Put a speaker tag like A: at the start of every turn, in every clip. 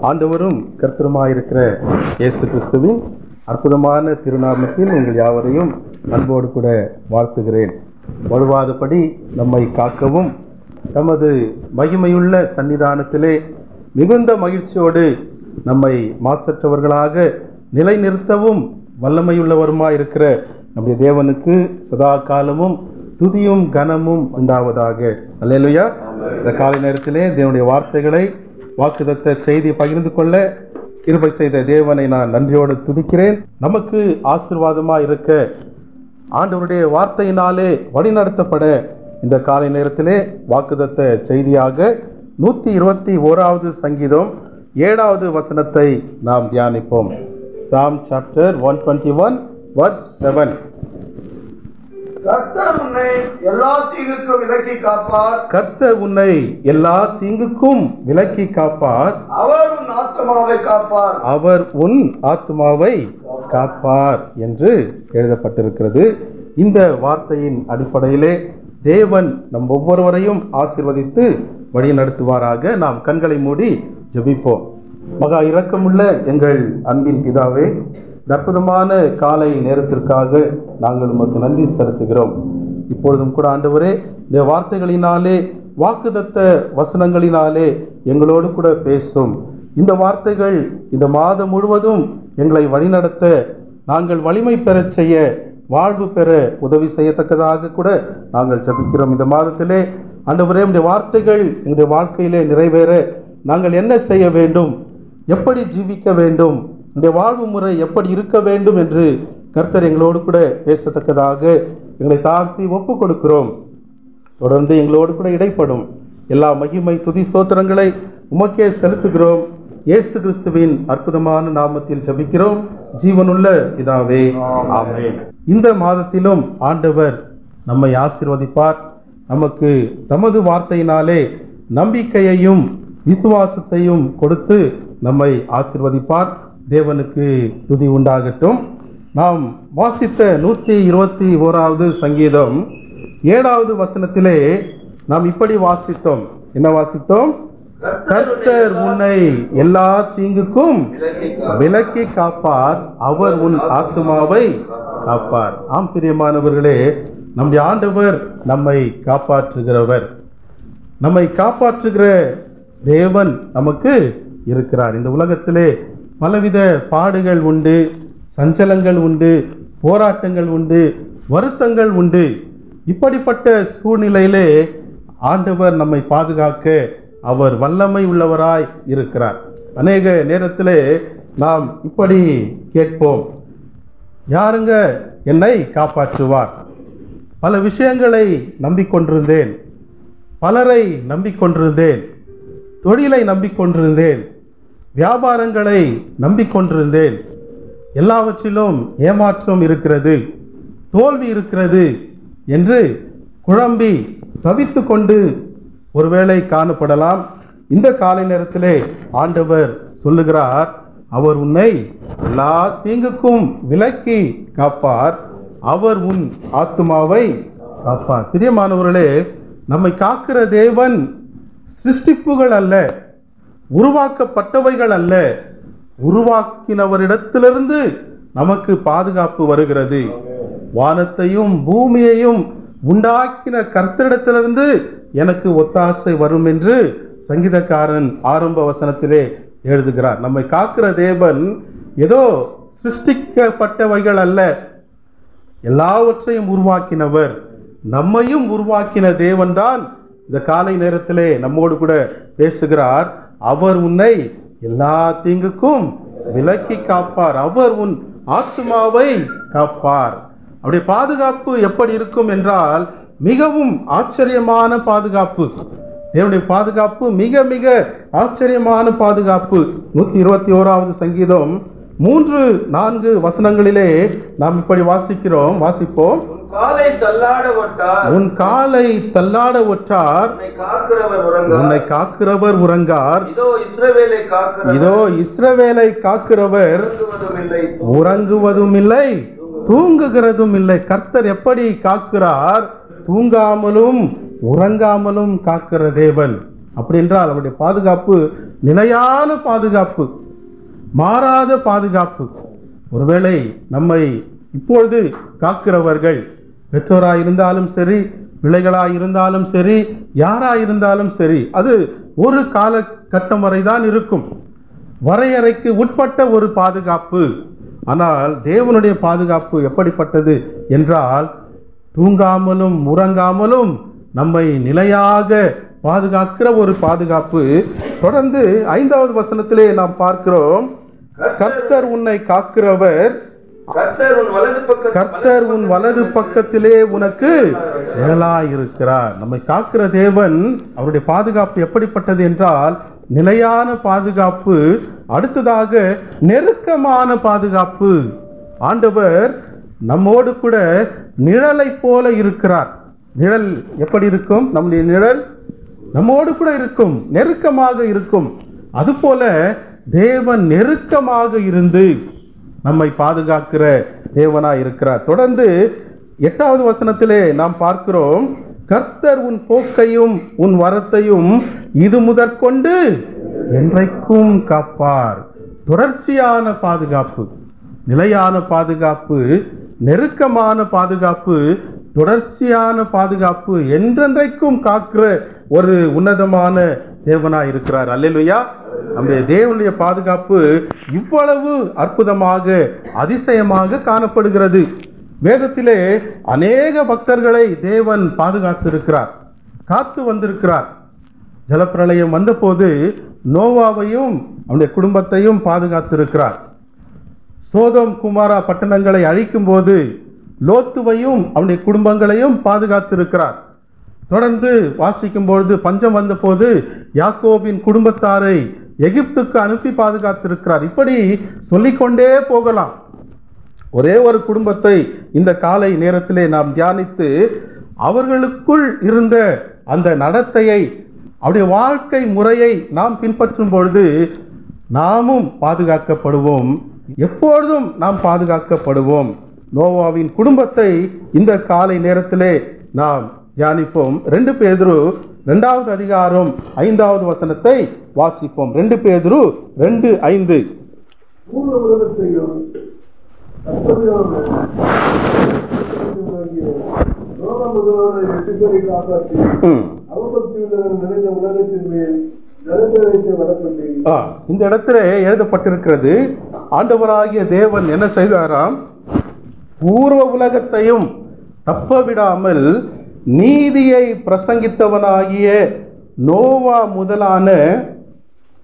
A: ஆண்டவரும் கர்த்தருமாயிருக்கிற இயேசு கிறிஸ்துவின் அற்புதமான திருநாமத்தில் உங்கள் யாவரையும் அன்போடு கூட வாழ்த்துகிறேன். வழுவாதபடி நம்மை காக்கவும் தமது மகிமையுள்ள சன்னிதானத்திலே மிகுந்த மகிழ்ச்சியோடு நம்மை மாசற்றவர்களாக நிலைநிறுத்தவும் வல்லமையுள்ளவருமாயிருக்கிற நம்முடைய தேவனுக்கு சதா காலமும் துதியும் கனமும் உண்டாவதாக. அல்லேலூயா. இந்த காலை நேரத்திலே தேவனுடைய வார்த்தைகளை வாக்குத்தத்த செய்தி பகிர்ந்து கொள்ள கிருபை செய்த தேவனை நான் நன்றியோடு துதிக்கிறேன். நமக்கு ஆசீர்வாதமாக இருக்க ஆண்டவருடைய வார்த்தையினாலே வழிநடத்தப்பட இந்த காலை நேரத்திலே வாக்குத்தத்த செய்தியாக 121வது சங்கீதம் 7வது வசனத்தை நாம் தியானிப்போம். Psalm chapter 121 verse 7.
B: கர்த்தர் உன்னை எல்லா தீங்குக்கும் விலக்கி காப்பார்.
A: கர்த்தர் உன்னை எல்லா தீங்குக்கும் விலக்கி காப்பார்.
B: அவர் உன் ஆத்துமாவை காப்பார்.
A: அவர் உன் ஆத்துமாவை காப்பார் என்று எழுதப்பட்டிருக்கிறது. இந்த வார்த்தையின் அடிப்படையிலே தேவன் நம் ஒவ்வொருவரையும் ஆசீர்வதித்து வழி நடத்துவாராக. நாம் கண்களை மூடி ஜெபிப்போம். மகா இரக்கமுள்ள எங்கள் அன்பின் பிதாவே, அற்புதமான காலை நேரத்திற்காக நாங்கள் உமக்கு நன்றி செலுத்துகிறோம். இப்பொழுதும் கூட ஆண்டவரே, இந்த வார்த்தைகளினாலே வாக்குத்தத்த வசனங்களினாலே எங்களோடு கூட பேசும். இந்த வார்த்தைகள் இந்த மாதம் முழுவதும் எங்களை வழிநடத்த, நாங்கள் வலிமை பெறச் செய்ய, வாழ்வு பெற உதவி செய்யத்தக்கதாக கூட நாங்கள் ஜெபிக்கிறோம். இந்த மாதத்திலே ஆண்டவரே, இந்த வார்த்தைகள் எங்களுடைய வாழ்க்கையிலே நிறைவேற நாங்கள் என்ன செய்ய வேண்டும், எப்படி ஜீவிக்க வேண்டும், இந்த வாழ்வு முறை எப்படி இருக்க வேண்டும் என்று கர்த்தர் எங்களோடு கூட பேசத்தக்கதாக எங்களை தாழ்த்தி ஒப்பு கொடுக்கிறோம். தொடர்ந்து எங்களோடு கூட இடைப்படும். எல்லா மகிமை துதி ஸ்தோத்திரங்களை உமக்கே செலுத்துகிறோம். இயேசு கிறிஸ்துவின் அற்புதமான நாமத்தில் ஜெபிக்கிறோம் ஜீவனுள்ள பிதாவே, ஆமென். இந்த மாதத்திலும் ஆண்டவர் நம்மை ஆசீர்வதிப்பார். நமக்கு தமது வார்த்தையினாலே நம்பிக்கையையும் விசுவாசத்தையும் கொடுத்து நம்மை ஆசீர்வதிப்பார். தேவனுக்கு துதி உண்டாகட்டும். நாம் வாசித்த 121வது சங்கீதம் 7வது வசனத்திலே நாம் இப்படி வாசித்தோம். என்ன வாசித்தோம்? கர்த்தர் உன்னை எல்லா தீங்குக்கும் விலக்கி காப்பார். அவர் உன் ஆத்துமாவை காப்பார். ஆம் பிரியமானவர்களே, நம்முடைய ஆண்டவர் நம்மை காப்பாற்றுகிறவர். நம்மை காப்பாற்றுகிற தேவன் நமக்கு இருக்கிறார். இந்த உலகத்திலே பலவித பாடுகள் உண்டு, சஞ்சலங்கள் உண்டு, போராட்டங்கள் உண்டு, வருத்தங்கள் உண்டு. இப்படிப்பட்ட சூழ்நிலையிலே ஆண்டவர் நம்மை பாதுகாக்க அவர் வல்லமை உள்ளவராய் இருக்கிறார். அநேக நேரத்திலே நாம் இப்படி கேட்போம், யாருங்க என்னை காப்பாற்றுவார்? பல விஷயங்களை நம்பிக்கொண்டிருந்தேன், பலரை நம்பிக்கொண்டிருந்தேன், தொழிலை நம்பிக்கொண்டிருந்தேன், வியாபாரங்களை நம்பிக்கொண்டிருந்தேன். எல்லாவற்றிலும் ஏமாற்றம் இருக்கிறது, தோல்வி இருக்கிறது என்று குழம்பி தவித்து கொண்டு ஒருவேளை காணப்படலாம். இந்த காலை நேரத்திலே ஆண்டவர் சொல்லுகிறார், அவர் உன்னை எல்லா தீங்குக்கும் விலக்கி காப்பார். அவர் உன் ஆத்துமாவை காப்பார். பிரியமானவர்களே, நம்மை காக்கிற தேவன் சிருஷ்டிப்புகள் அல்ல, உருவாக்கப்பட்டவைகள் அல்ல. உருவாக்கினவரிடத்திலிருந்து நமக்கு பாதுகாப்பு வருகிறது. வானத்தையும் பூமியையும் உண்டாக்கின கர்த்தரிடத்திலிருந்து எனக்கு ஒத்தாசை வரும் என்று சங்கீதக்காரன் ஆரம்ப வசனத்திலே எழுதுகிறார். நம்மை காக்கிற தேவன் ஏதோ சிருஷ்டிக்கப்பட்டவைகள் அல்ல, எல்லாவற்றையும் உருவாக்கினவர். நம்மையும் உருவாக்கின தேவன் தான் இந்த காலை நேரத்திலே நம்மோடு கூட பேசுகிறார். அவர் உன்னை எல்லா தீங்குக்கும் விலக்கி காப்பார். அவர் உன் ஆத்துமாவை காப்பார். அவருடைய பாதுகாப்பு எப்படி இருக்கும் என்றால், மிகவும் ஆச்சரியமான பாதுகாப்பு. தேவனுடைய பாதுகாப்பு மிக மிக ஆச்சரியமான பாதுகாப்பு. 121வது சங்கீதம் 3-4 வசனங்களிலே நாம் இப்படி வாசிக்கிறோம். வாசிப்போம். உன் காலை தள்ளாட ஒட்டார், உன்னை காக்கிறவர் உறங்கார். இதோ இஸ்ரவேலை காக்கிறவர் உறங்குவதும் இல்லை, தூங்குகிறதும் இல்லை. கர்த்தர் எப்படி காக்கிறார்? தூங்காமலும் உறங்காமலும் காக்கிற தேவன். அப்படி என்றால் அவருடைய பாதுகாப்பு நிலையான பாதுகாப்பு, மாறாத பாதுகாப்பு. ஒருவேளை நம்மை இப்பொழுது காக்கிறவர்கள் பெற்றோராக இருந்தாலும் சரி, பிள்ளைகளாக இருந்தாலும் சரி, யாராக இருந்தாலும் சரி, அது ஒரு காலகட்டம் வரை தான் இருக்கும், வரையறைக்கு உட்பட்ட ஒரு பாதுகாப்பு. ஆனால் தேவனுடைய பாதுகாப்பு எப்படிப்பட்டது என்றால், தூங்காமலும் உறங்காமலும் நம்மை நிலையாக பாதுகாக்கிற ஒரு பாதுகாப்பு. தொடர்ந்து 5வது வசனத்திலே நாம் பார்க்கிறோம், கர்த்தர் உன்னை காக்கிறவர், கர்த்தர் உன் வலது பக்கத்திலே உனக்கு நிழலாயிருக்கிறார். நம்மை காக்கிற தேவன், அவருடைய பாதுகாப்பு எப்படிப்பட்டது என்றால் நிலையான பாதுகாப்பு. அடுத்ததாக நெருக்கமான பாதுகாப்பு. ஆண்டவர் நம்மோடு கூட நிழலை போல இருக்கிறார். நிழல் எப்படி இருக்கும்? நம்முடைய நிழல் நம்மோடு கூட இருக்கும், நெருக்கமாக இருக்கும். அதுபோல தேவன் நெருக்கமாக இருந்து நம்மை பாதுகாக்கிற தேவனாய் இருக்கிறார். தொடர்ந்து 8வது வசனத்திலே நாம் பார்க்கிறோம், கர்த்தர் உன் போக்கையும் உன் வரத்தையும் இது முதற்கொண்டு என்றைக்கும் காப்பார். தொடர்ச்சியான பாதுகாப்பு, நிலையான பாதுகாப்பு, நெருக்கமான பாதுகாப்பு, தொடர்ச்சியான பாதுகாப்பு, என்றென்றைக்கும் காக்கிற ஒரு உன்னதமான தேவனாய் இருக்கிறார். அல்லேலூயா. நம்முடைய தேவனுடைய பாதுகாப்பு இவ்வளவு அற்புதமாக, அதிசயமாக காணப்படுகிறது. வேதத்திலே அநேக பக்தர்களை தேவன் பாதுகாத்திருக்கிறார், காத்து வந்திருக்கிறார். ஜலப்பிரளயம் வந்தபோது நோவாவையும் அவனுடைய குடும்பத்தையும் பாதுகாத்திருக்கிறார். சோதோம் குமாரா பட்டணங்களை அழிக்கும் போது லோத்துவையும் அவனுடைய குடும்பங்களையும் பாதுகாத்திருக்கிறார். தொடர்ந்து வாசிக்கும் பொழுது பஞ்சம் வந்த போது யாக்கோபின் குடும்பத்தாரை எகிப்துக்கு அனுப்பி பாதுகாத்திருக்கிறார். இப்படி சொல்லிக்கொண்டே போகலாம். ஒரே ஒரு குடும்பத்தை இந்த காலை நேரத்திலே நாம் தியானித்து அவர்களுக்குள் இருந்த அந்த நடத்தையை, அவருடைய வாழ்க்கை முறையை நாம் பின்பற்றும் பொழுது நாமும் பாதுகாக்கப்படுவோம், எப்பொழுதும் நாம் பாதுகாக்கப்படுவோம். நோவாவின் குடும்பத்தை இந்த காலை நேரத்திலே நாம் தியானிப்போம். 2 பேதுரு 2வது அதிகாரம் 5வது வசனத்தை வாசிப்போம். 2 பேதுரு 2:5.
B: பூர்வ உலகத்தையும் முதலான 8 பேரை காப்பாற்றி அவபக்தியுள்ளவர் நிறைந்த உலகத்தின் மேல் ஜலப்பிரளயத்தை வரப்பட்டு.
A: இந்த இடத்திலே எழுதப்பட்டிருக்கிறது, ஆண்டவராகிய தேவன் என்ன செய்தாராம்? பூர்வ உலகத்தையும் தப்ப விடாமல் நீதியை பிரசங்கித்தவனாகிய நோவா முதலான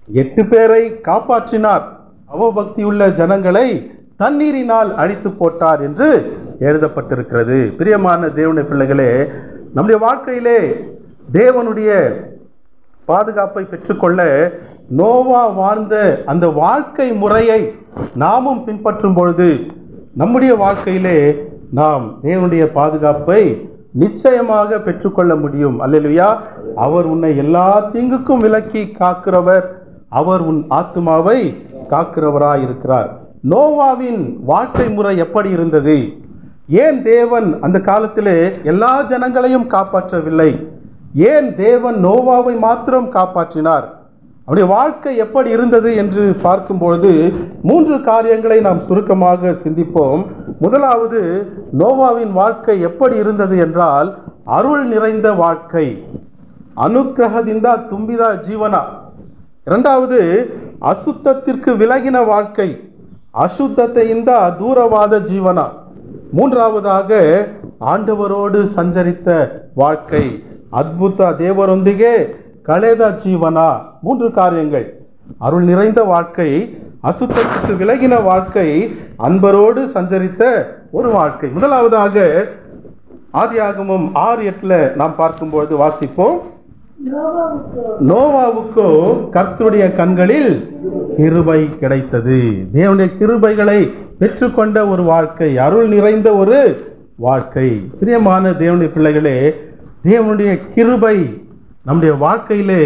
A: 8 பேரை காப்பாற்றினார். அவபக்தியுள்ள ஜனங்களை தண்ணீரினால் அழித்து போட்டார் என்று எழுதப்பட்டிருக்கிறது. பிரியமான தேவனுடைய பிள்ளைகளே, நம்முடைய வாழ்க்கையிலே தேவனுடைய பாதுகாப்பை பெற்றுக்கொள்ள நோவா வாழ்ந்த அந்த வாழ்க்கை முறையை நாமும் பின்பற்றும் பொழுது நம்முடைய வாழ்க்கையிலே நாம் தேவனுடைய பாதுகாப்பை நிச்சயமாக பெற்றுக்கொள்ள முடியும். அல்லேலூயா. அவர் உன்னை எல்லா தீங்குக்கும் விலக்கி காக்கிறவர், அவர் உன் ஆத்துமாவை காக்கிறவராய் இருக்கிறார். நோவாவின் வாழ்க்கை முறை எப்படி இருந்தது? ஏன் தேவன் அந்த காலத்திலே எல்லா ஜனங்களையும் காப்பாற்றவில்லை? ஏன் தேவன் நோவாவை மாத்திரம் காப்பாற்றினார்? அவருடைய வாழ்க்கை எப்படி இருந்தது என்று பார்க்கும்பொழுது 3 காரியங்களை நாம் சுருக்கமாக சிந்திப்போம். முதலாவது, நோவாவின் வாழ்க்கை எப்படி இருந்தது என்றால் அருள் நிறைந்த வாழ்க்கை, ಅನುಗ್ರಹದಿಂದ ತುಂಬಿದ ಜೀವನ. இரண்டாவது, அசுத்தத்திற்கு விலகின வாழ்க்கை, அசுத்தத்தைಯಿಂದ ದೂರವಾದ ಜೀವನ. மூன்றாவதாக, ஆண்டவரோடு சஞ்சரித்த வாழ்க்கை, அத்புத தேவரೊಂದಿಗೆ ಕಳೆದ ಜೀವನ. 3 காரியங்கள்: அருள் நிறைந்த வாழ்க்கை, அசுத்தத்துக்கு விலகின வாழ்க்கை, அன்பரோடு சஞ்சரித்த ஒரு வாழ்க்கை. முதலாவதாக ஆதியாகமம் 6:8 நாம் பார்க்கும்போது வாசிப்போம். நோவாவுக்கோ கர்த்தருடைய கண்களில் கிருபை கிடைத்தது. தேவனுடைய கிருபைகளை பெற்றுக்கொண்ட ஒரு வாழ்க்கை, அருள் நிறைந்த ஒரு வாழ்க்கை. பிரியமான தேவனுடைய பிள்ளைகளே, தேவனுடைய கிருபை நம்முடைய வாழ்க்கையிலே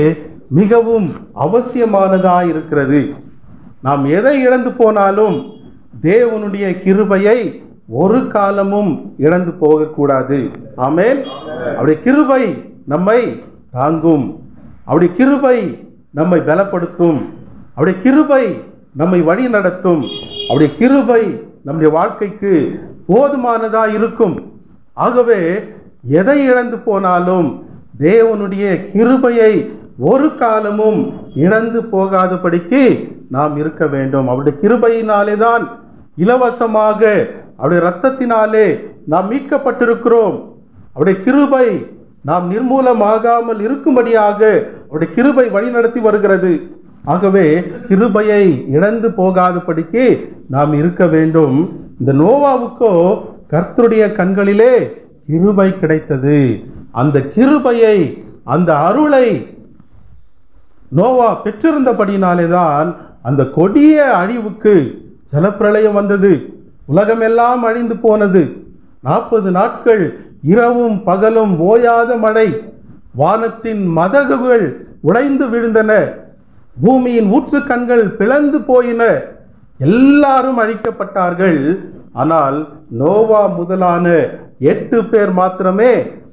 A: மிகவும் அவசியமானதாக இருக்கிறது. நாம் எதை இழந்து போனாலும் தேவனுடைய கிருபையை ஒரு காலமும் இழந்து போகக்கூடாது. ஆமென். அவருடைய கிருபை நம்மை தாங்கும். அவருடைய கிருபை நம்மை பலப்படுத்தும், அவருடைய கிருபை நம்மை வழி நடத்தும், அவருடைய கிருபை நம்முடைய வாழ்க்கைக்கு போதுமானதா இருக்கும். ஆகவே எதை இழந்து போனாலும் தேவனுடைய கிருபையை ஒரு காலமும் இழந்து போகாதபடிக்கு நாம் இருக்க வேண்டும். அவருடைய கிருபையினாலே தான் இலவசமாக அவருடைய இரத்தத்தினாலே நாம் மீட்கப்பட்டிருக்கிறோம். அவருடைய கிருபை நாம் நிர்மூலமாகாமல் இருக்கும்படியாக அவருடைய கிருபை வழிநடத்தி வருகிறது. ஆகவே கிருபையை இழந்து போகாதபடிக்கு நாம் இருக்க வேண்டும். இந்த நோவாவுக்கோ கர்த்தருடைய கண்களிலே கிருபை கிடைத்தது. அந்த கிருபையை, அந்த அருளை நோவா பெற்றிருந்தபடினாலே தான் அந்த கொடிய அழிவுக்கு ஜலப்பிரளயம் வந்தது. உலகமெல்லாம் அழிந்து போனது. 40 நாட்கள் இரவும் பகலும் ஓயாத மழை, வானத்தின் மதகுகள் உடைந்து விழுந்தன, பூமியின் ஊற்றுக்கண்கள் பிளந்து போயின, எல்லாரும் அழிக்கப்பட்டார்கள். ஆனால் நோவா முதலான 8 பேர் மாத்திரமே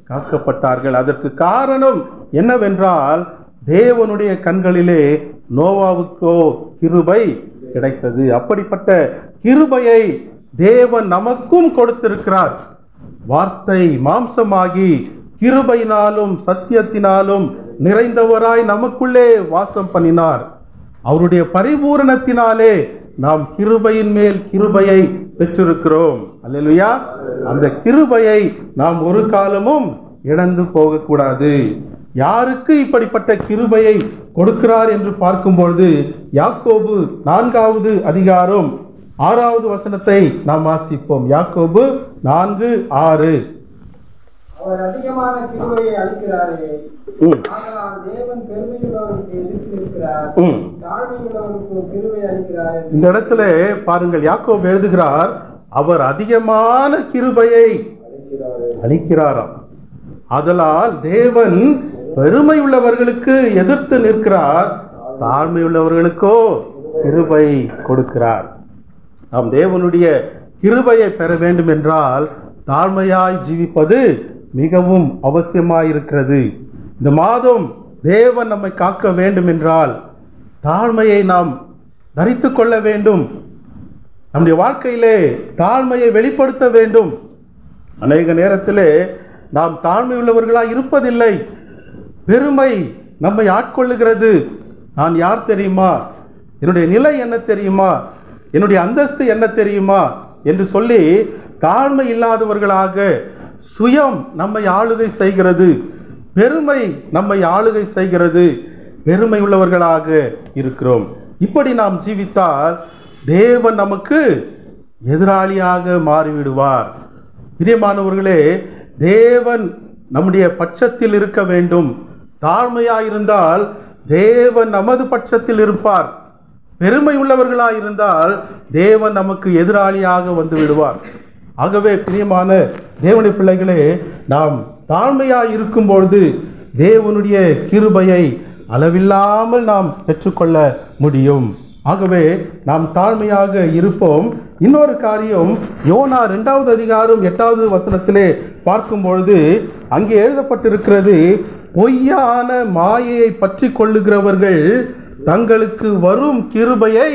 A: காக்கப்பட்டார்கள். அதற்கு காரணம் என்னவென்றால், தேவனுடைய கண்களிலே நோவாவுக்கோ கிருபை கிடைத்தது. அப்படிப்பட்ட கிருபையை தேவன் நமக்கும் கொடுத்திருக்கிறார். வார்த்தை மாம்சமாகி கிருபையினாலும் சத்தியத்தினாலும் நிறைந்தவராய் நமக்குள்ளே வாசம் பண்ணினார். அவருடைய பரிபூரணத்தினாலே நாம் கிருபையின் மேல் கிருபையை பெற்றிருக்கிறோம். அல்லேலூயா. அந்த கிருபையை நாம் ஒரு காலமும் இழந்து போகக்கூடாது. யாருக்கு இப்படிப்பட்ட கிருபையை கொடுக்கிறார் என்று பார்க்கும்பொழுது, யாக்கோபு 4வது அதிகாரம் 6வது வசனத்தை நாம் வாசிப்போம். யாக்கோபு 4:6.
C: அவர் அதிகமான கிருபையை அளிக்கிறாரே, ஆனால் தேவன் பெருமையுள்ளவருக்கு எதிர்த்து நிற்கிறார், தாழ்மையுள்ளவருக்கு கிருபை அளிக்கிறார்.
A: இந்த இடத்துல பாருங்கள், யாக்கோபு எழுதுகிறார், அவர் அதிகமான கிருபையை அளிக்கிறாராம். அதனால் தேவன் பெருமை உள்ளவர்களுக்கு எதிர்த்து நிற்கிறார், தாழ்மை உள்ளவர்களுக்கோ கிருபை கொடுக்கிறார். நாம் தேவனுடைய கிருபையை பெற வேண்டும் என்றால் தாழ்மையாய் ஜீவிப்பது மிகவும் அவசியமாயிருக்கிறது. இந்த மாதம் தேவன் நம்மை காக்க வேண்டும் என்றால் தாழ்மையை நாம் தரித்து கொள்ள வேண்டும். நம்முடைய வாழ்க்கையிலே தாழ்மையை வெளிப்படுத்த வேண்டும். அநேக நேரத்திலே நாம் தாழ்மை உள்ளவர்களாக இருப்பதில்லை. பெருமை நம்மை ஆட்கொள்ளுகிறது. நான் யார் தெரியுமா, என்னுடைய நிலை என்ன தெரியுமா, என்னுடைய அந்தஸ்து என்ன தெரியுமா என்று சொல்லி தாழ்மை இல்லாதவர்களாக சுயம் நம்மை ஆளுகை செய்கிறது. பெருமை நம்மை ஆளுகை செய்கிறது. பெருமை உள்ளவர்களாக இருக்கிறோம். இப்படி நாம் ஜீவித்தால் தேவன் நமக்கு எதிராளியாக மாறிவிடுவார். பிரியமானவர்களே, தேவன் நம்முடைய பட்சத்தில் இருக்க வேண்டும். தாழ்மையாயிருந்தால் தேவன் நமது பட்சத்தில் இருப்பார். பெருமை உள்ளவர்களாயிருந்தால் தேவன் நமக்கு எதிராளியாக வந்து விடுவார். ஆகவே பிரியமான தேவனுடைய பிள்ளைகளே, நாம் தாழ்மையாய் இருக்கும் பொழுது தேவனுடைய கிருபையை அளவில்லாமல் நாம் பெற்றுக்கொள்ள முடியும். ஆகவே நாம் தாழ்மையாக இருப்போம். இன்னொரு காரியம், யோனா 2வது அதிகாரம் 8வது வசனத்திலே பார்க்கும் பொழுது அங்கே எழுதப்பட்டிருக்கிறது, பொய்யான மாயையை பற்றி கொள்ளுகிறவர்கள் தங்களுக்கு வரும் கிருபையை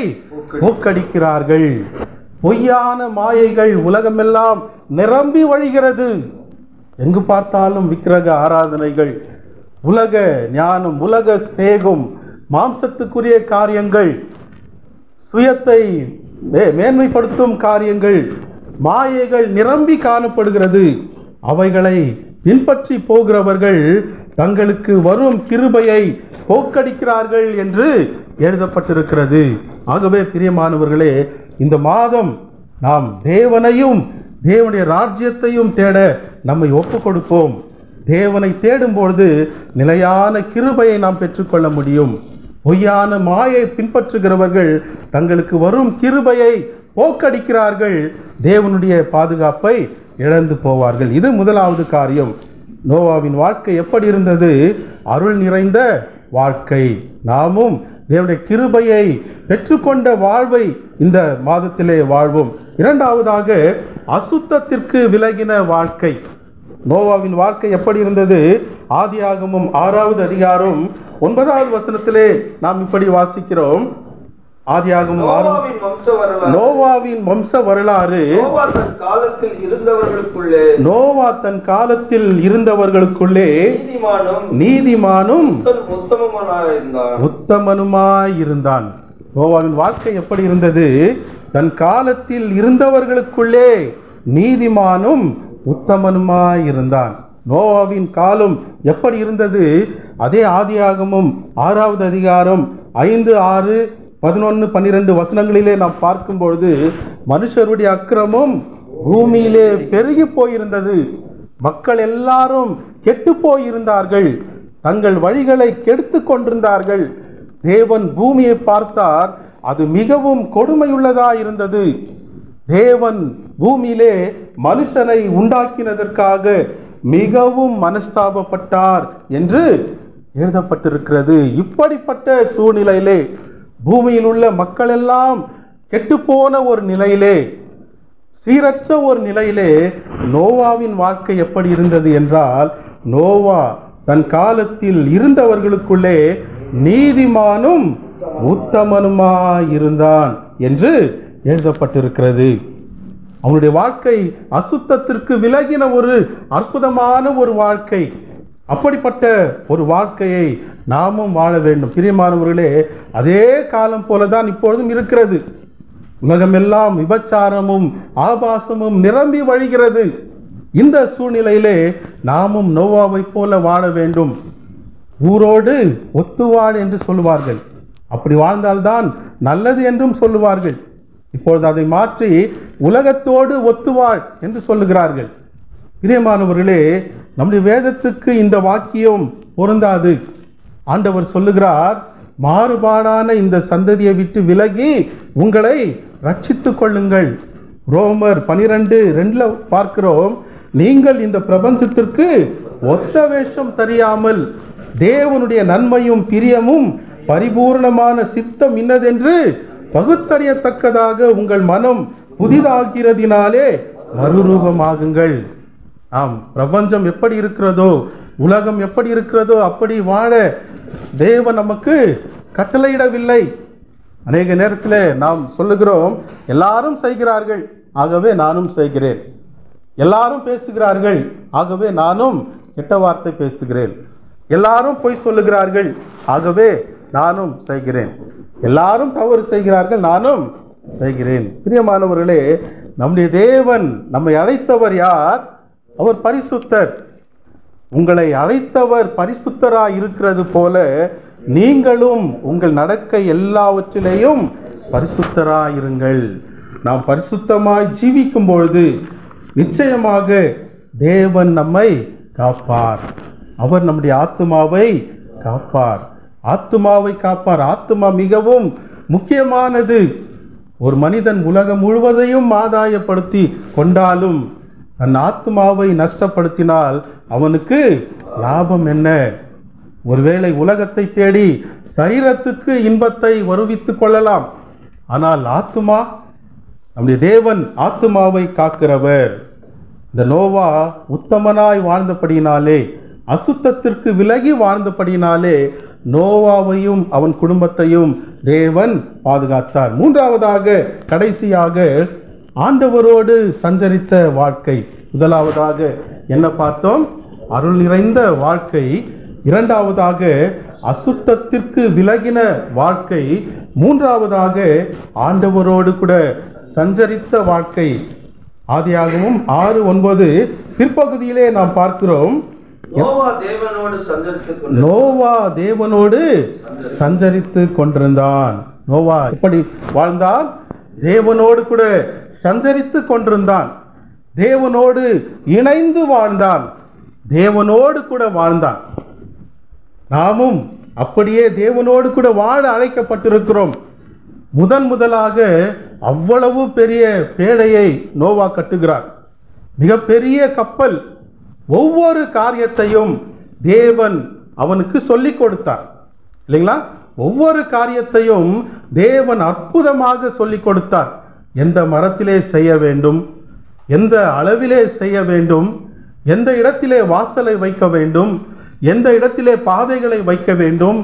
A: போக்கடிக்கிறார்கள். பொய்யான மாயைகள் உலகமெல்லாம் நிரம்பி வழிகிறது. எங்கு பார்த்தாலும் விக்கிரக ஆராதனைகள், உலக ஞானம், உலக ஸ்நேகம், மாம்சத்துக்குரிய காரியங்கள், சுயத்தை மேன்மைப்படுத்தும் காரியங்கள், மாயைகள் நிரம்பி காணப்படுகிறது. அவைகளை பின்பற்றி போகிறவர்கள் தங்களுக்கு வரும் கிருபையை போக்கடிக்கிறார்கள் என்று எழுதப்பட்டிருக்கிறது. ஆகவே பிரியமானவர்களே, இந்த மாதம் நாம் தேவனையும் தேவனுடைய ராஜ்யத்தையும் தேட நம்மை ஒப்பு கொடுப்போம். தேவனை தேடும் பொழுது நிலையான கிருபையை நாம் பெற்றுக்கொள்ள முடியும். பொய்யான மாயை பின்பற்றுகிறவர்கள் தங்களுக்கு வரும் கிருபையை போக்கடிக்கிறார்கள், தேவனுடைய பாதுகாப்பை இழந்து போவார்கள். இது முதலாவது காரியம். நோவாவின் வாழ்க்கை எப்படி இருந்தது? அருள் நிறைந்த வாழ்க்கை. நாமும் தேவனுடைய கிருபையை பெற்றுக்கொண்ட வாழ்வை இந்த மாதத்திலே வாழ்வோம். இரண்டாவதாக, அசுத்தத்திற்கு விலகின வாழ்க்கை. நோவாவின் வாழ்க்கை எப்படி இருந்தது? ஆதியாகமம் 6வது அதிகாரம் 9வது வசனத்திலே நாம் இப்படி வாசிக்கிறோம். ஆதியாகமம் நோவாவின் வம்ச வரலாறு. நோவா தன் காலத்தில் இருந்தவர்களுக்குள்ளே நீதிமானும் உத்தமனுமாயிருந்தான். நோவாவின் வாழ்க்கை எப்படி இருந்தது? தன் காலத்தில் இருந்தவர்களுக்குள்ளே நீதிமானும் உத்தமனுமாயிருந்தான். நோவாவின் காலம் எப்படி இருந்தது? அதே ஆதியாகமம் 6வது அதிகாரம் 5, 6, 11, 12 வசனங்களிலே நாம் பார்க்கும் பொழுது மனுஷருடைய அக்கிரமம் பூமியிலே பெருகி போயிருந்தது. மக்கள் எல்லாரும் கெட்டு போயிருந்தார்கள், தங்கள் வழிகளை கெடுத்து கொண்டிருந்தார்கள். தேவன் பூமியை பார்த்தார், அது மிகவும் கொடுமையுள்ளதா இருந்தது. தேவன் பூமியிலே மனுஷனை உண்டாக்கினதற்காக மிகவும் மனஸ்தாபப்பட்டார் என்று எழுதப்பட்டிருக்கிறது. இப்படிப்பட்ட சூழ்நிலையிலே, பூமியில் உள்ள மக்கள் எல்லாம் கெட்டுப்போன ஒரு நிலையிலே, சீரற்ற ஒரு நிலையிலே நோவாவின் வாழ்க்கை எப்படி இருந்தது என்றால், நோவா தன் காலத்தில் இருந்தவர்களுக்குள்ளே நீதிமானும் உத்தமனுமாயிருந்தான் என்று எழுதப்பட்டிருக்கிறது. அவனுடைய வாழ்க்கை அசுத்தத்திற்கு விலகின ஒரு அற்புதமான ஒரு வாழ்க்கை. அப்படிப்பட்ட ஒரு வாழ்க்கையை நாமும் வாழ வேண்டும். பிரியமானவர்களே, அதே காலம் போலதான் இப்பொழுதும் இருக்கிறது. உலகமெல்லாம் விபச்சாரமும் ஆபாசமும் நிரம்பி வழிகிறது. இந்த சூழ்நிலையிலே நாமும் நோவாவை போல வாழ வேண்டும். ஊரோடு ஒத்துவாழ் என்று சொல்லுவார்கள். அப்படி வாழ்ந்தால்தான் நல்லது என்றும் சொல்லுவார்கள். இப்பொழுது அதை மாற்றி உலகத்தோடு ஒத்துவாழ் என்று சொல்லுகிறார்கள். பிரியமானவர்களே, நம்முடைய வேதத்துக்கு இந்த வாக்கியம் பொருந்தாது. ஆண்டவர் சொல்லுகிறார், மாறுபாடான இந்த சந்ததியை விட்டு விலகி உங்களை ரட்சித்துக் கொள்ளுங்கள். ரோமர் 12:2 பார்க்கிறோம், நீங்கள் இந்த பிரபஞ்சத்திற்கு ஒத்த வேஷம் தெரியாமல் தேவனுடைய நன்மையும் பிரியமும் பரிபூர்ணமான சித்தம் இன்னதென்று பகுத்தறியத்தக்கதாக உங்கள் மனம் புதிதாகிறதினாலே மறுரூபமாகுங்கள். ஆம், பிரபஞ்சம் எப்படி இருக்கிறதோ, உலகம் எப்படி இருக்கிறதோ அப்படி வாழ தேவன் நமக்கு கட்டளையிடவில்லை. அநேக நேரத்தில் நாம் சொல்லுகிறோம், எல்லாரும் செய்கிறார்கள் ஆகவே நானும் செய்கிறேன், எல்லாரும் பேசுகிறார்கள் ஆகவே நானும் கெட்ட வார்த்தை பேசுகிறேன், எல்லாரும் பொய் சொல்லுகிறார்கள் ஆகவே நானும் செய்கிறேன், எல்லாரும் தவறு செய்கிறார்கள் நானும் செய்கிறேன். பிரியமானவர்களே, நம்முடைய தேவன் நம்மை அழைத்தவர் யார்? அவர் பரிசுத்தர். உங்களை அழைத்தவர் பரிசுத்தராய் இருக்கிறது போல நீங்களும் உங்கள் நடக்கை எல்லாவற்றிலேயும் பரிசுத்தராயிருங்கள். நாம் பரிசுத்தமாய் ஜீவிக்கும் பொழுது நிச்சயமாக தேவன் நம்மை காப்பார். அவர் நம்முடைய ஆத்துமாவை காப்பார். ஆத்துமாவை காப்பார். ஆத்துமா மிகவும் முக்கியமானது. ஒரு மனிதன் உலகம் முழுவதையும் ஆதாயப்படுத்தி கொண்டாலும் தன் ஆத்துமாவை நஷ்டப்படுத்தினால் அவனுக்கு லாபம் என்ன? ஒருவேளை உலகத்தை தேடி சரீரத்துக்கு இன்பத்தை வருவித்துக் கொள்ளலாம், ஆனால் ஆத்துமா, நம்முடைய தேவன் ஆத்துமாவை காக்கிறவர். இந்த நோவா உத்தமனாய் வாழ்ந்தபடியினாலே, அசுத்தத்திற்கு விலகி வாழ்ந்தபடியினாலே நோவாவையும் அவன் குடும்பத்தையும் தேவன் பாதுகாத்தார். மூன்றாவதாக, கடைசியாக, ஆண்டவரோடு சஞ்சரித்த வாழ்க்கை. முதலாவதாக என்ன பார்த்தோம்? அருள் நிறைந்த வாழ்க்கை. இரண்டாவதாக அசுத்தத்திற்கு விலகின வாழ்க்கை. மூன்றாவதாக ஆண்டவரோடு கூட சஞ்சரித்த வாழ்க்கை. ஆதியாகமம் 6:9 பிற்பகுதியிலே நாம் பார்க்கிறோம், நோவா தேவனோடு சஞ்சரித்து கொண்டிருந்தான். நோவா எப்படி வாழ்ந்தான்? தேவனோடு கூட சஞ்சரித்து கொண்டிருந்தான், தேவனோடு இணைந்து வாழ்ந்தான், தேவனோடு கூட வாழ்ந்தான். நாமும் அப்படியே தேவனோடு கூட வாழ அழைக்கப்பட்டிருக்கிறோம். முதலாக அவ்வளவு பெரிய பேழையை நோவா கட்டுகிறார், மிகப்பெரிய கப்பல். ஒவ்வொரு காரியத்தையும் தேவன் அவனுக்கு சொல்லிக் கொடுத்தார், இல்லைங்களா? ஒவ்வொரு காரியத்தையும் தேவன் அற்புதமாக சொல்லிக் கொடுத்தார். எந்த மரத்திலே செய்ய வேண்டும், எந்த அளவிலே செய்ய வேண்டும், எந்த இடத்திலே வாசலை வைக்க வேண்டும், எந்த இடத்திலே பாதைகளை வைக்க வேண்டும்,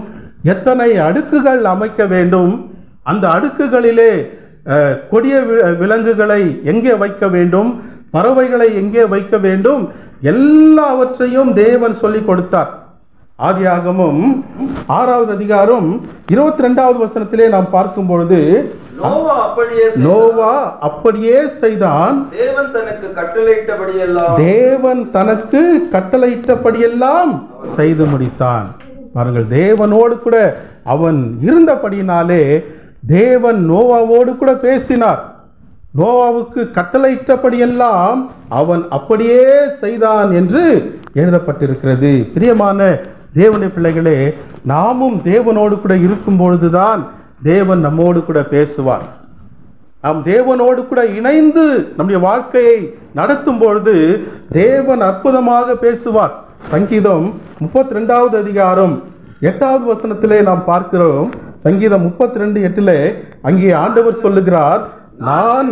A: எத்தனை அடுக்குகள் அமைக்க வேண்டும், அந்த அடுக்குகளிலே கொடிய விலங்குகளை எங்கே வைக்க வேண்டும், பறவைகளை எங்கே வைக்க வேண்டும், எல்லாவற்றையும் தேவன் சொல்லிக் கொடுத்தார். ஆதியாகமம் 6வது அதிகாரம் 22வது வசனத்திலே நாம் பார்க்கும் பொழுது, நோவா அப்படியே செய்தான், தேவன் தனக்கு கட்டளையிட்டபடியெல்லாம் செய்து முடித்தான். பாருங்கள், தேவனோடு கூட அவன் இருந்தபடியினாலே தேவன் நோவாவோடு கூட பேசினார். நோவாவுக்கு கட்டளையிட்டபடியெல்லாம் அவன் அப்படியே செய்தான் என்று எழுதப்பட்டிருக்கிறது. பிரியமான தேவனுடைய பிள்ளைகளே, நாமும் தேவனோடு கூட இருக்கும் பொழுதுதான் தேவன் நம்மோடு கூட பேசுவார். நாம் தேவனோடு கூட இணைந்து நம்முடைய வாழ்க்கையை நடத்தும் பொழுது தேவன் அற்புதமாக பேசுவார். சங்கீதம் 32வது அதிகாரம் 8வது வசனத்திலே நாம் பார்க்கிறோம். சங்கீதம் 32:8 அங்கே ஆண்டவர் சொல்லுகிறார், நான்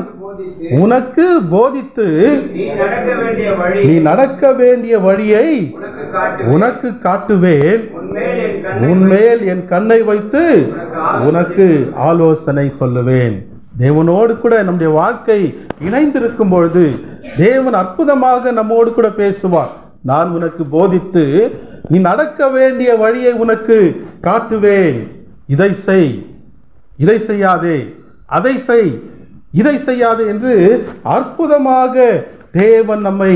A: உனக்கு போதித்து நீ நடக்க வேண்டிய வழியை உனக்கு காட்டுவேன், உன்மேல் என் கண்ணை வைத்து உனக்கு ஆலோசனை சொல்லுவேன். தேவனோடு கூட நம்முடைய வாழ்க்கை இணைந்திருக்கும் பொழுது தேவன் அற்புதமாக நம்மோடு கூட பேசுவார். நான் உனக்கு போதித்து நீ நடக்க வேண்டிய வழியை உனக்கு காட்டுவேன். இதை செய், இதை செய்யாதே, அதை செய், இதை செய்யாது என்று அற்புதமாக தேவன் நம்மை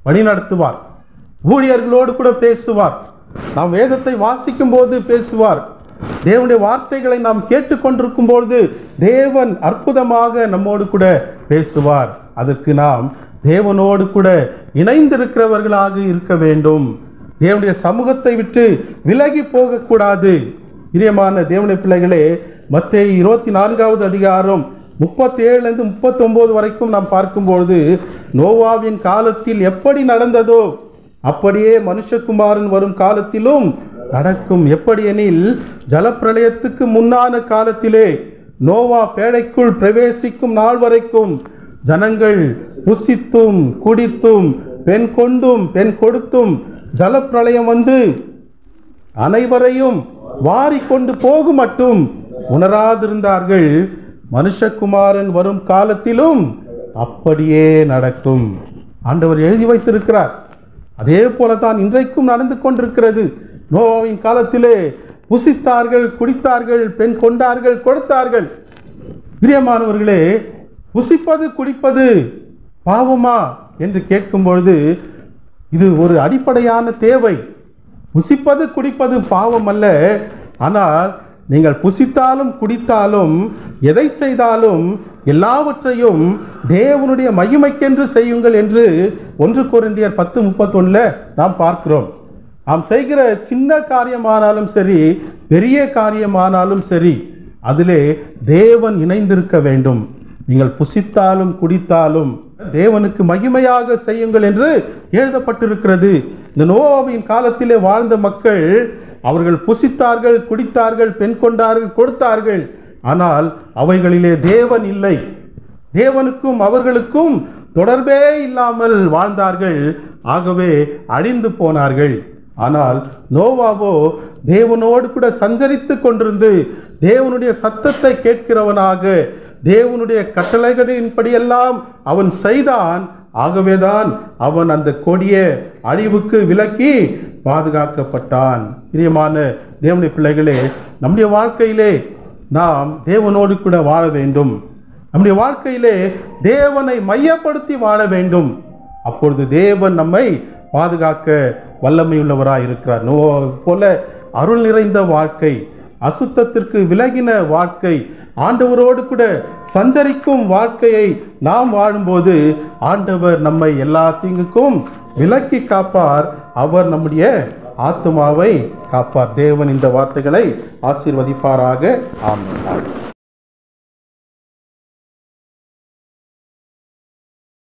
A: வழிநடத்துவார். ஊழியர்களோடு கூட பேசுவார். நாம் வேதத்தை வாசிக்கும் போது பேசுவார். தேவனுடைய வார்த்தைகளை நாம் கேட்டுக்கொண்டிருக்கும் பொழுது தேவன் அற்புதமாக நம்மோடு கூட பேசுவார். அதற்கு நாம் தேவனோடு கூட இணைந்திருக்கிறவர்களாக இருக்க வேண்டும். தேவனுடைய சமூகத்தை விட்டு விலகி போகக்கூடாது. பிரியமான தேவனுடைய பிள்ளைகளே, மத்தேயு 24வது அதிகாரம் 37 39 வரைக்கும் நாம் பார்க்கும்பொழுது, நோவாவின் காலத்தில் எப்படி நடந்ததோ அப்படியே மனுஷகுமாரன் வரும் காலத்திலும் நடக்கும். எப்படி எனில், ஜலப்பிரளயத்துக்கு முன்னான காலத்திலே நோவா பேழைக்குள் பிரவேசிக்கும் நாள் வரைக்கும் ஜனங்கள் புசித்தும் குடித்தும் பெண் கொண்டும் பெண் கொடுத்தும் ஜலப்பிரளயம் வந்து அனைவரையும் வாரி கொண்டு போகும் மட்டும் உணராதிருந்தார்கள். மனுஷகுமாரன் வரும் காலத்திலும் அப்படியே நடக்கும். ஆண்டவர் எழுதி வைத்திருக்கிறார். அதே போலதான் இன்றைக்கும் நடந்து கொண்டிருக்கிறது. நோவாவின் காலத்திலே புசித்தார்கள், குடித்தார்கள், பெண் கொண்டார்கள், கொடுத்தார்கள். பிரியமானவர்களே, புசிப்பது குடிப்பது பாவமா என்று கேட்கும் பொழுது இது ஒரு அடிப்படையான தேவை. புசிப்பது குடிப்பது பாவம் அல்ல. ஆனால் நீங்கள் புசித்தாலும் குடித்தாலும் எதை செய்தாலும் எல்லாவற்றையும் தேவனுடைய மகிமைக்கென்று செய்யுங்கள் என்று 1 கொரிந்தியர் 10:31 நாம் பார்க்கிறோம். நாம் செய்கிற சின்ன காரியமானாலும் சரி, பெரிய காரியமானாலும் சரி, அதிலே தேவன் இணைந்திருக்க வேண்டும். நீங்கள் புசித்தாலும் குடித்தாலும் தேவனுக்கு மகிமையாக செய்யுங்கள் என்று எழுதப்பட்டிருக்கிறது. இந்த நோவாவின் காலத்திலே வாழ்ந்த மக்கள், அவர்கள் புசித்தார்கள், குடித்தார்கள், பெண் கொண்டார்கள், கொடுத்தார்கள். ஆனால் அவைகளிலே தேவன் இல்லை. தேவனுக்கும் அவர்களுக்கும் தொடர்பே இல்லாமல் வாழ்ந்தார்கள். ஆகவே அழிந்து போனார்கள். ஆனால் நோவாவோ தேவனோடு கூட சஞ்சரித்து கொண்டிருந்து தேவனுடைய சத்தத்தை கேட்கிறவனாக தேவனுடைய கட்டளைகளின்படியெல்லாம் அவன் செய்தான். ஆகவேதான் அவன் அந்த கொடிய அழிவுக்கு விலக்கி பாதுகாக்கப்பட்டான். பிரியமான தேவனுடைய பிள்ளைகளே, நம்முடைய வாழ்க்கையிலே நாம் தேவனோடு கூட வாழ வேண்டும். நம்முடைய வாழ்க்கையிலே தேவனை மையப்படுத்தி வாழ வேண்டும். அப்பொழுது தேவன் நம்மை பாதுகாக்க வல்லமையுள்ளவராய் இருக்கிறார். நோவாவை போல அருள் நிறைந்த வாழ்க்கை, அசுத்தத்திற்கு விலகின வாழ்க்கை, ஆண்டவரோடு கூட சஞ்சரிக்கும் வாழ்க்கையை நாம் வாழும்போது ஆண்டவர் நம்மை எல்லா தீங்குக்கும் விலக்கி காப்பார். அவர் நம்முடைய ஆத்துமாவை காப்பார். தேவன் இந்த வார்த்தைகளை ஆசீர்வதிப்பாராக. ஆமென்.